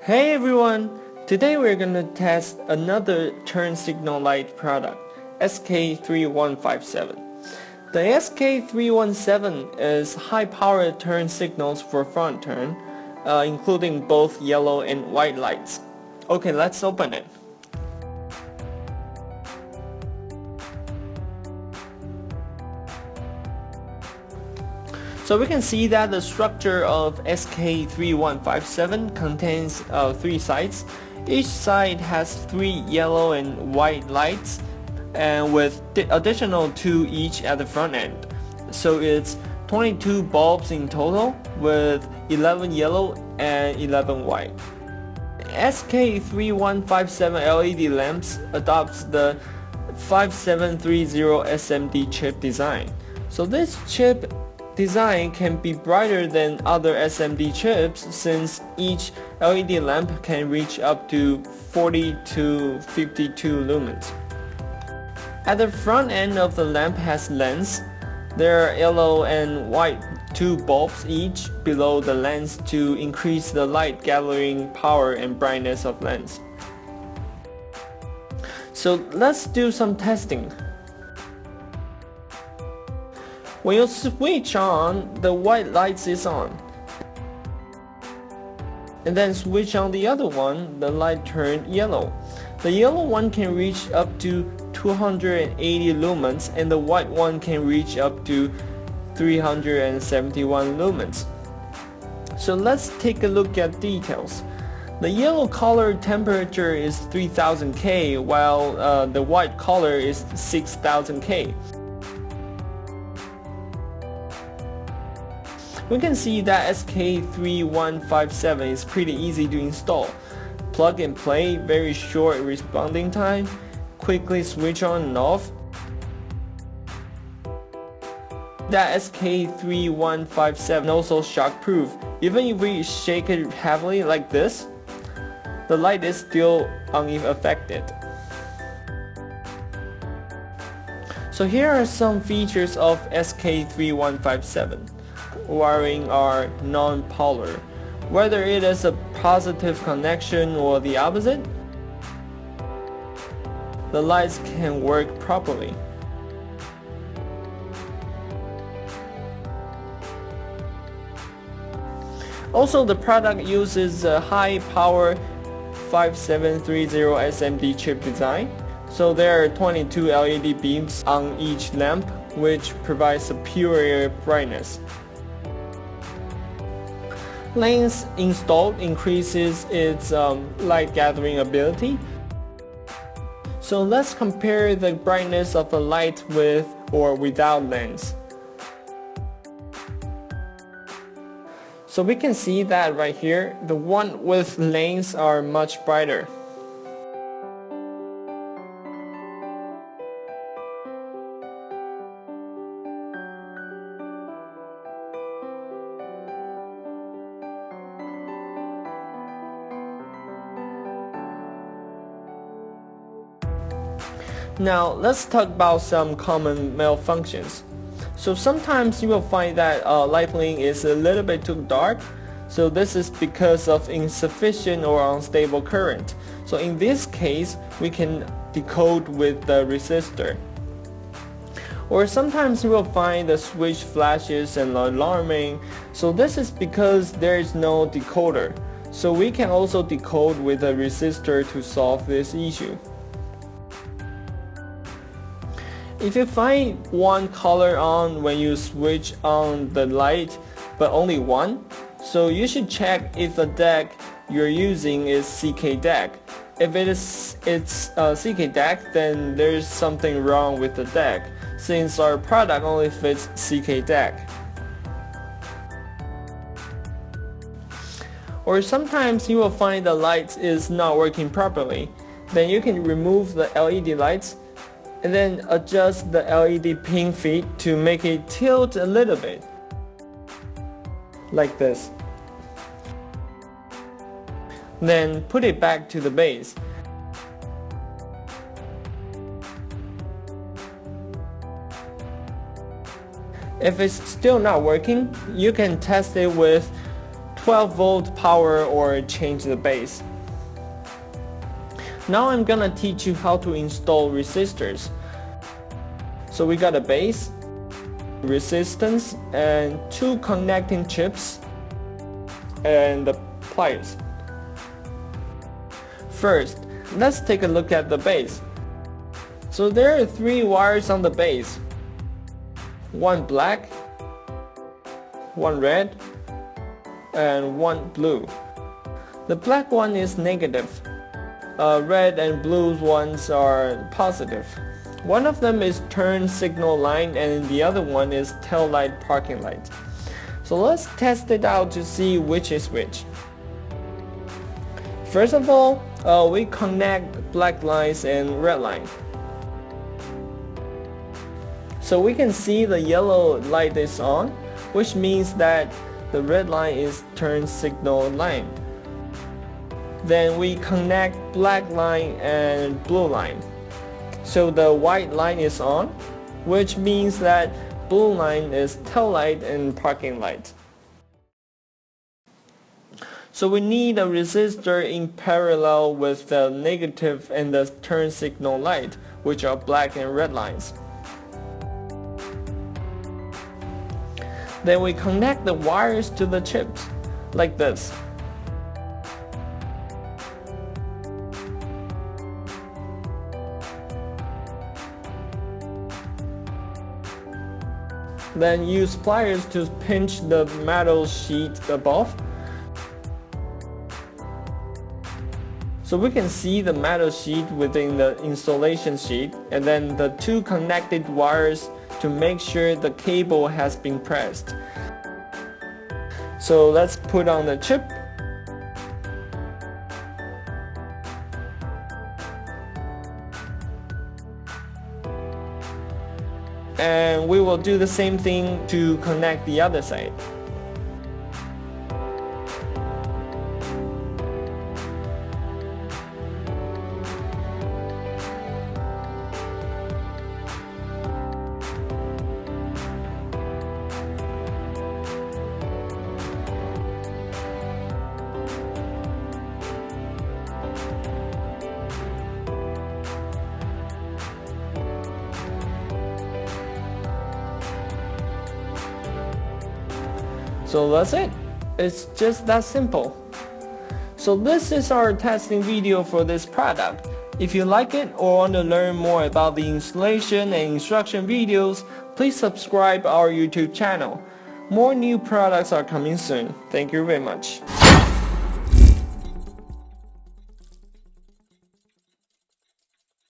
Hey everyone! Today we're gonna test another turn signal light product, SK3157. The SK317 is high-powered turn signals for front turn, including both yellow and white lights. Okay, let's open it. So we can see that the structure of SK3157 contains 3 sides. Each side has 3 yellow and white lights, and with additional 2 each at the front end. So it's 22 bulbs in total, with 11 yellow and 11 white. SK3157 LED lamps adopts the 5730 SMD chip design. So this chip design can be brighter than other SMD chips since each LED lamp can reach up to 40 to 52 lumens. At the front end of the lamp has lens. There are yellow and white 2 bulbs each below the lens to increase the light gathering power and brightness of lens. So let's do some testing. When you switch on, the white lights is on. And then switch on the other one, the light turned yellow. The yellow one can reach up to 280 lumens and the white one can reach up to 371 lumens. So let's take a look at details. The yellow color temperature is 3000 K while the white color is 6000 K. We can see that SK3157 is pretty easy to install. Plug and play, very short responding time, quickly switch on and off. That SK3157 also shockproof. Even if we shake it heavily like this, the light is still unaffected. So here are some features of SK3157. Wiring are non-polar. Whether it is a positive connection or the opposite, the lights can work properly. Also, the product uses a high-power 5730 SMD chip design. So there are 22 LED beams on each lamp, which provides superior brightness. Lens installed increases its light gathering ability. So let's compare the brightness of the light with or without lens. So we can see that right here, the one with lens are much brighter. Now let's talk about some common malfunctions. So sometimes you will find that lighting is a little bit too dark. So this is because of insufficient or unstable current. So in this case, we can decode with the resistor. Or sometimes you will find the switch flashes and alarming. So this is because there is no decoder. So we can also decode with a resistor to solve this issue. If you find one color on when you switch on the light, but only one, so you should check if the DAC you're using is CK DAC. If it's CK DAC, then there's something wrong with the DAC, since our product only fits CK DAC. Or sometimes you will find the light is not working properly. Then you can remove the LED lights and then adjust the LED pin feed to make it tilt a little bit, like this. Then put it back to the base. If it's still not working, you can test it with 12-volt power or change the base. Now I'm gonna teach you how to install resistors. So we got a base, resistance, and 2 connecting chips, and the pliers. First, let's take a look at the base. So there are 3 wires on the base. 1 black, 1 red, and 1 blue. The black one is negative. Red and blue ones are positive. One of them is turn signal line and the other one is tail light parking light. So let's test it out to see which is which. First of all, we connect black lines and red line. So we can see the yellow light is on, which means that the red line is turn signal line. Then we connect black line and blue line. So the white line is on, which means that blue line is tail light and parking light. So we need a resistor in parallel with the negative and the turn signal light, which are black and red lines. Then we connect the wires to the chips, like this. Then use pliers to pinch the metal sheet above. So we can see the metal sheet within the installation sheet, and then the 2 connected wires to make sure the cable has been pressed. So let's put on the chip. And we will do the same thing to connect the other side. So that's it. It's just that simple. So this is our testing video for this product. If you like it or want to learn more about the installation and instruction videos, please subscribe our YouTube channel. More new products are coming soon. Thank you very much.